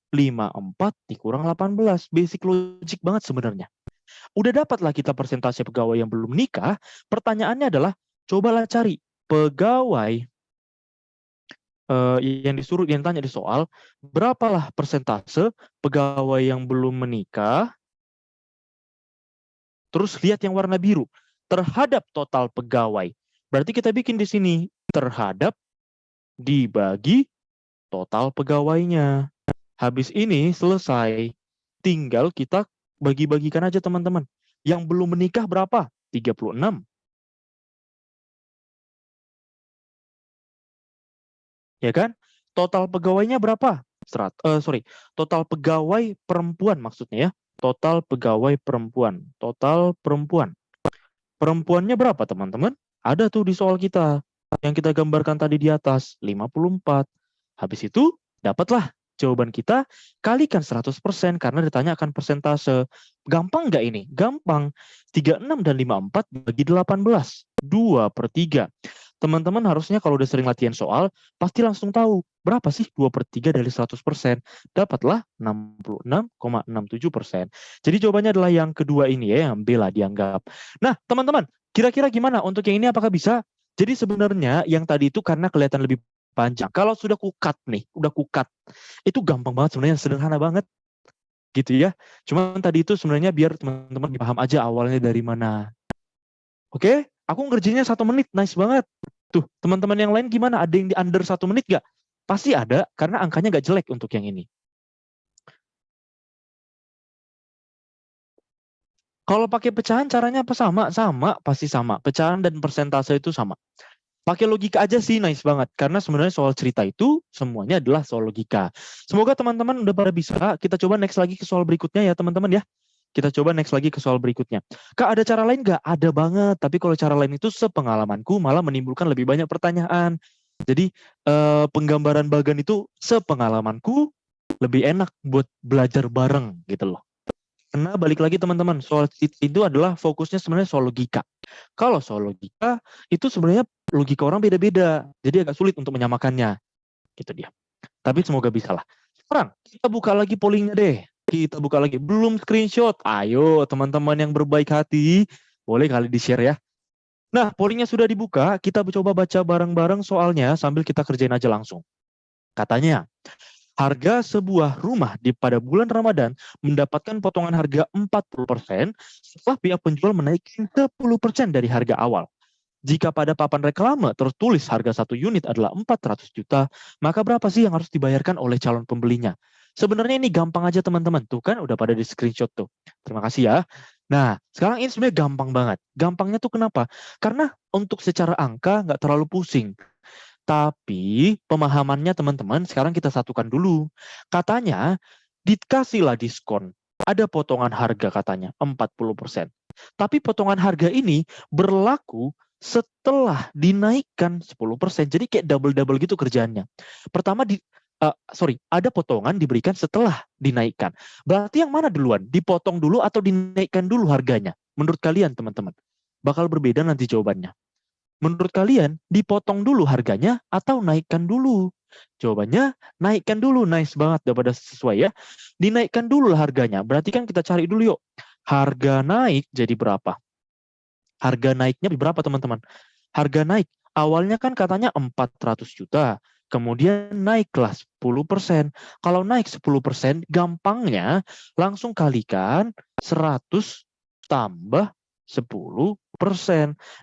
54 dikurang 18. Basic logic banget sebenarnya. Udah dapatlah kita persentase pegawai yang belum menikah. Pertanyaannya adalah cobalah cari pegawai yang disuruh yang tanya di soal, berapalah persentase pegawai yang belum menikah, terus lihat yang warna biru, terhadap total pegawai. Berarti kita bikin di sini, terhadap dibagi total pegawainya. Habis ini selesai, tinggal kita bagi-bagikan aja teman-teman. Yang belum menikah berapa? 36. Ya kan? Total pegawainya berapa? Total pegawai perempuan maksudnya ya. Total pegawai perempuan. Total perempuan. Perempuannya berapa teman-teman? Ada tuh di soal kita. Yang kita gambarkan tadi di atas. 54. Habis itu dapatlah jawaban kita kalikan 100% karena ditanyakan persentase. Gampang nggak ini? Gampang. 36 dan 54 bagi 18. 2/3. Teman-teman harusnya kalau udah sering latihan soal, pasti langsung tahu berapa sih 2/3 dari 100%. Dapatlah 66,67%. Jadi jawabannya adalah yang kedua ini ya, yang B lah dianggap. Nah, teman-teman, kira-kira gimana untuk yang ini apakah bisa? Jadi sebenarnya yang tadi itu karena kelihatan lebih panjang. Kalau sudah kukat nih, udah kukat, itu gampang banget sebenarnya, sederhana banget gitu ya. Cuman tadi itu sebenarnya biar teman-teman paham aja awalnya dari mana. Oke, aku ngerjainnya 1 menit, nice banget. Tuh, teman-teman yang lain gimana? Ada yang di under 1 menit gak? Pasti ada, karena angkanya gak jelek untuk yang ini. Kalau pakai pecahan caranya apa sama? Sama, pasti sama. Pecahan dan persentase itu sama. Pakai logika aja sih, nice banget. Karena sebenarnya soal cerita itu semuanya adalah soal logika. Semoga teman-teman udah pada bisa. Kita coba next lagi ke soal berikutnya ya teman-teman ya. Kita coba next lagi ke soal berikutnya. Kak, ada cara lain nggak? Ada banget. Tapi kalau cara lain itu sepengalamanku malah menimbulkan lebih banyak pertanyaan. Jadi penggambaran bagan itu sepengalamanku lebih enak buat belajar bareng gitu loh. Karena balik lagi teman-teman, soal itu adalah fokusnya sebenarnya soal logika. Kalau soal logika, itu sebenarnya logika orang beda-beda. Jadi agak sulit untuk menyamakannya. Gitu dia. Tapi semoga bisa lah. Sekarang, kita buka lagi pollingnya deh. Kita buka lagi. Belum screenshot. Ayo teman-teman yang berbaik hati. Boleh kali di-share ya. Nah, pollingnya sudah dibuka. Kita coba baca bareng-bareng soalnya sambil kita kerjain aja langsung. Katanya, harga sebuah rumah pada bulan Ramadan mendapatkan potongan harga 40% setelah pihak penjual menaikkan 10% dari harga awal. Jika pada papan reklame tertulis harga 1 unit adalah 400 juta, maka berapa sih yang harus dibayarkan oleh calon pembelinya? Sebenarnya ini gampang aja teman-teman. Tuh kan udah pada di screenshot tuh. Terima kasih ya. Nah, sekarang ini sebenarnya gampang banget. Gampangnya tuh kenapa? Karena untuk secara angka nggak terlalu pusing. Tapi pemahamannya teman-teman sekarang kita satukan dulu. Katanya dikasihlah diskon. Ada potongan harga katanya 40%. Tapi potongan harga ini berlaku setelah dinaikkan 10%. Jadi kayak double-double gitu kerjaannya. Pertama ada potongan diberikan setelah dinaikkan. Berarti yang mana duluan? Dipotong dulu atau dinaikkan dulu harganya? Menurut kalian teman-teman. Bakal berbeda nanti jawabannya. Menurut kalian, dipotong dulu harganya atau naikkan dulu? Jawabannya, naikkan dulu. Nice banget, daripada sesuai ya. Dinaikkan dulu lah harganya. Berarti kan kita cari dulu yuk. Harga naik jadi berapa? Harga naiknya berapa teman-teman? Harga naik. Awalnya kan katanya 400 juta. Kemudian naiklah 10%. Kalau naik 10%, gampangnya langsung kalikan 100 tambah 10%.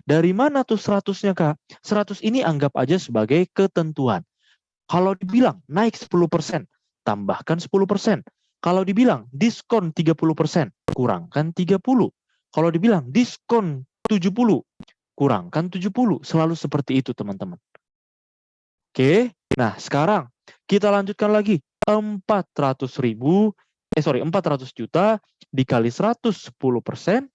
Dari mana tuh 100-nya, Kak? 100 ini anggap aja sebagai ketentuan. Kalau dibilang naik 10%, tambahkan 10%. Kalau dibilang diskon 30%, kurangkan 30. Kalau dibilang diskon 70, kurangkan 70. Selalu seperti itu, teman-teman. Oke, nah sekarang kita lanjutkan lagi. 400 juta dikali 110%.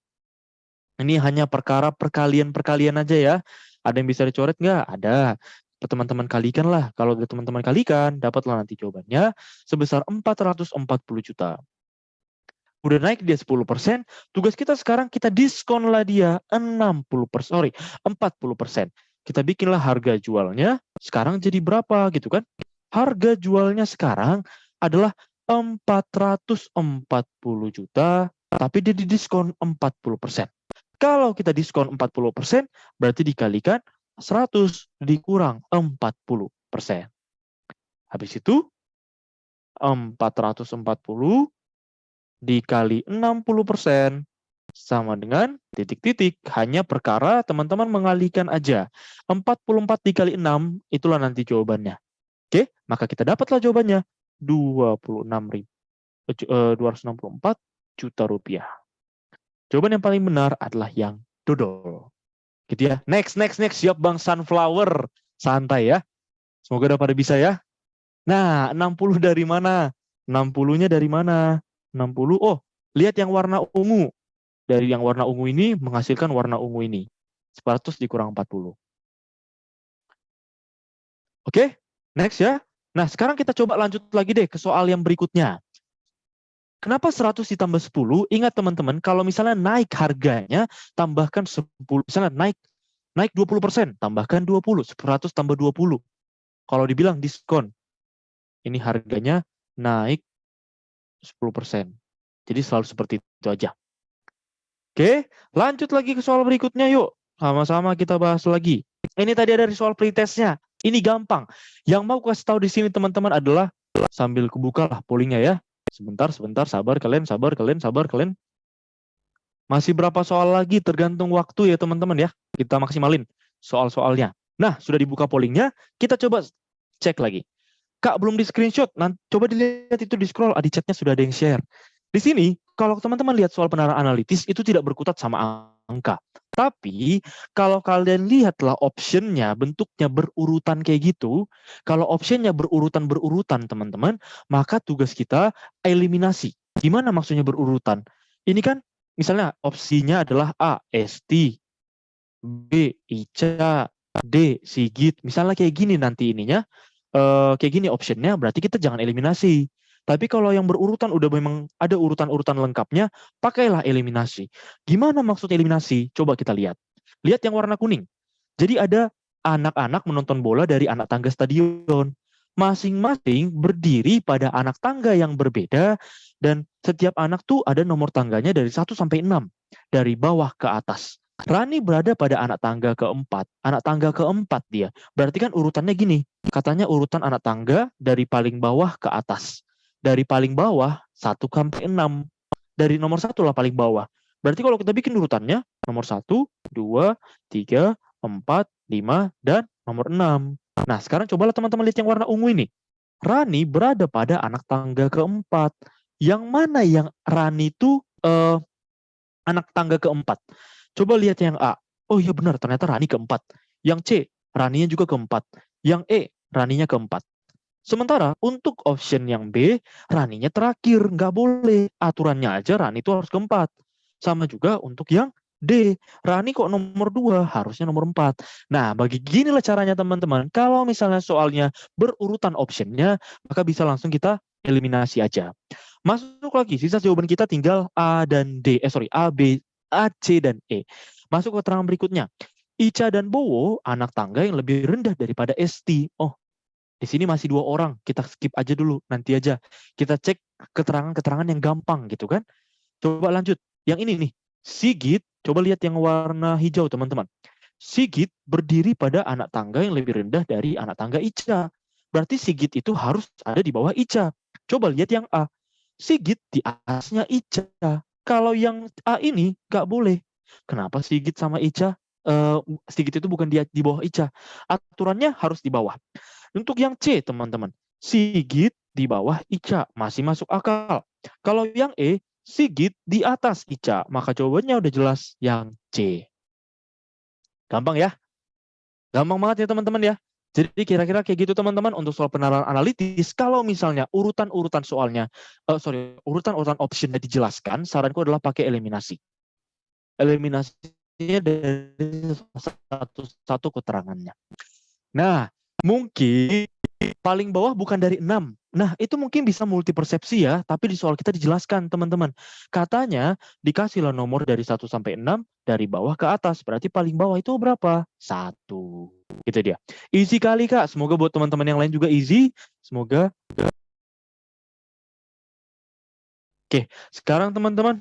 Ini hanya perkara perkalian-perkalian aja ya. Ada yang bisa dicoret nggak? Ada. Teman-teman kalikan lah. Kalau teman-teman kalikan, dapatlah nanti jawabannya sebesar 440 juta. Udah naik dia 10%, tugas kita sekarang kita diskon lah dia 40%. Kita bikinlah harga jualnya sekarang jadi berapa gitu kan. Harga jualnya sekarang adalah 440 juta, tapi dia didiskon 40%. Kalau kita diskon 40%, berarti dikalikan 100 dikurang 40%. Habis itu 440 dikali 60% sama dengan titik-titik. Hanya perkara teman-teman mengalihkan aja. 44 dikali 6, itulah nanti jawabannya. Oke, maka kita dapatlah jawabannya. 264 juta rupiah. Jawaban yang paling benar adalah yang dodol. Gitu ya. Next. Siap Bang Sunflower. Santai ya. Semoga udah pada bisa ya. Nah, 60 dari mana? 60-nya dari mana? 60. Oh, lihat yang warna ungu. Dari yang warna ungu ini menghasilkan warna ungu ini. 100 dikurang 40. Oke, next ya. Nah, sekarang kita coba lanjut lagi deh ke soal yang berikutnya. Kenapa 100 ditambah 10? Ingat teman-teman, kalau misalnya naik harganya, tambahkan 10. Misalnya naik 20%, tambahkan 20. 100 tambah 20. Kalau dibilang diskon, ini harganya naik 10%. Jadi selalu seperti itu aja. Oke, lanjut lagi ke soal berikutnya yuk. Sama-sama kita bahas lagi. Ini tadi ada di soal pretestnya. Ini gampang. Yang mau kasih tahu di sini teman-teman adalah sambil kebuka lah pollingnya ya. Sebentar, sabar kalian. Masih berapa soal lagi tergantung waktu ya teman-teman ya. Kita maksimalin soal-soalnya. Nah, sudah dibuka pollingnya, kita coba cek lagi. Kak, belum di screenshot. Nanti coba dilihat itu di scroll, di chatnya sudah ada yang share. Di sini, kalau teman-teman lihat soal penerapan analitis, itu tidak berkutat sama angka. Tapi, kalau kalian lihatlah optionnya, bentuknya berurutan kayak gitu, kalau optionnya berurutan, teman-teman, maka tugas kita eliminasi. Gimana maksudnya berurutan? Ini kan, misalnya opsinya adalah A, ST, B, Ica, D, Sigit. Misalnya kayak gini nanti ininya, kayak gini optionnya, berarti kita jangan eliminasi. Tapi kalau yang berurutan udah memang ada urutan-urutan lengkapnya, pakailah eliminasi. Gimana maksud eliminasi? Coba kita lihat. Lihat yang warna kuning. Jadi ada anak-anak menonton bola dari anak tangga stadion. Masing-masing berdiri pada anak tangga yang berbeda, dan setiap anak tuh ada nomor tangganya dari 1 sampai 6. Dari bawah ke atas. Rani berada pada anak tangga keempat. Anak tangga keempat dia. Berarti kan urutannya gini. Katanya urutan anak tangga dari paling bawah ke atas. Dari paling bawah 1 sampai 6. Dari nomor 1 lah paling bawah. Berarti kalau kita bikin urutannya, nomor 1, 2, 3, 4, 5, dan nomor 6. Nah, sekarang cobalah teman-teman lihat yang warna ungu ini. Rani berada pada anak tangga keempat. Yang mana yang Rani itu anak tangga keempat. Coba lihat yang A. Oh iya benar, ternyata Rani keempat. Yang C, Raninya juga keempat. Yang E, Raninya keempat. Sementara untuk option yang B, Raninya terakhir. Nggak boleh. Aturannya aja Rani itu harus keempat. Sama juga untuk yang D. Rani kok nomor 2, harusnya nomor 4. Nah, bagi ginilah caranya teman-teman. Kalau misalnya soalnya berurutan optionnya, maka bisa langsung kita eliminasi aja. Masuk lagi, sisa jawaban kita tinggal A dan D. Sorry, A, B, A, C, dan E. Masuk ke keterangan berikutnya. Ica dan Bowo, anak tangga yang lebih rendah daripada Esti. Oh, di sini masih 2 orang. Kita skip aja dulu, nanti aja. Kita cek keterangan-keterangan yang gampang gitu kan. Coba lanjut. Yang ini nih, Sigit, coba lihat yang warna hijau teman-teman. Sigit berdiri pada anak tangga yang lebih rendah dari anak tangga Ica. Berarti Sigit itu harus ada di bawah Ica. Coba lihat yang A. Sigit di atasnya Ica. Kalau yang A ini nggak boleh. Kenapa Sigit sama Ica? Sigit itu bukan di bawah Ica. Aturannya harus di bawah. Untuk yang C, teman-teman. Sigit di bawah Ica. Masih masuk akal. Kalau yang E, Sigit di atas Ica. Maka jawabannya udah jelas yang C. Gampang ya? Gampang banget ya teman-teman ya. Jadi kira-kira kayak gitu teman-teman untuk soal penerapan analitis. Kalau misalnya urutan-urutan soalnya, urutan-urutan optionnya dijelaskan, saranku adalah pakai eliminasi. Eliminasinya dari satu-satu keterangannya. Nah, mungkin paling bawah bukan dari 6. Nah, itu mungkin bisa multi persepsi ya, tapi di soal kita dijelaskan, teman-teman. Katanya, dikasihlah nomor dari 1 sampai 6, dari bawah ke atas. Berarti paling bawah itu berapa? 1. Gitu dia. Easy kali, Kak. Semoga buat teman-teman yang lain juga easy. Semoga. Oke, sekarang teman-teman.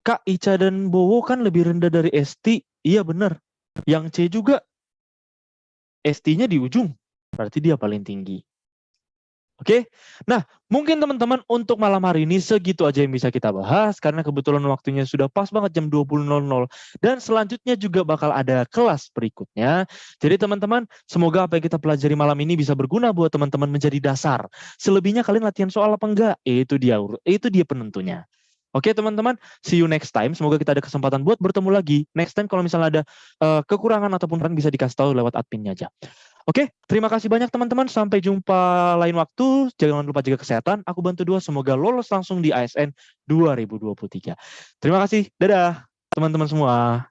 Kak, Ica dan Bowo kan lebih rendah dari Esti. Iya, benar. Yang C juga. ST-nya di ujung. Berarti dia paling tinggi. Oke, nah mungkin teman-teman untuk malam hari ini segitu aja yang bisa kita bahas karena kebetulan waktunya sudah pas banget jam 20.00 dan selanjutnya juga bakal ada kelas berikutnya. Jadi teman-teman semoga apa yang kita pelajari malam ini bisa berguna buat teman-teman menjadi dasar. Selebihnya kalian latihan soal apa enggak? Itu dia penentunya. Oke teman-teman, see you next time. Semoga kita ada kesempatan buat bertemu lagi. Next time kalau misalnya ada kekurangan ataupun kan bisa dikasih tahu lewat adminnya aja. Oke, terima kasih banyak teman-teman. Sampai jumpa lain waktu. Jangan lupa jaga kesehatan. Aku bantu dua. Semoga lolos langsung di ASN 2023. Terima kasih. Dadah teman-teman semua.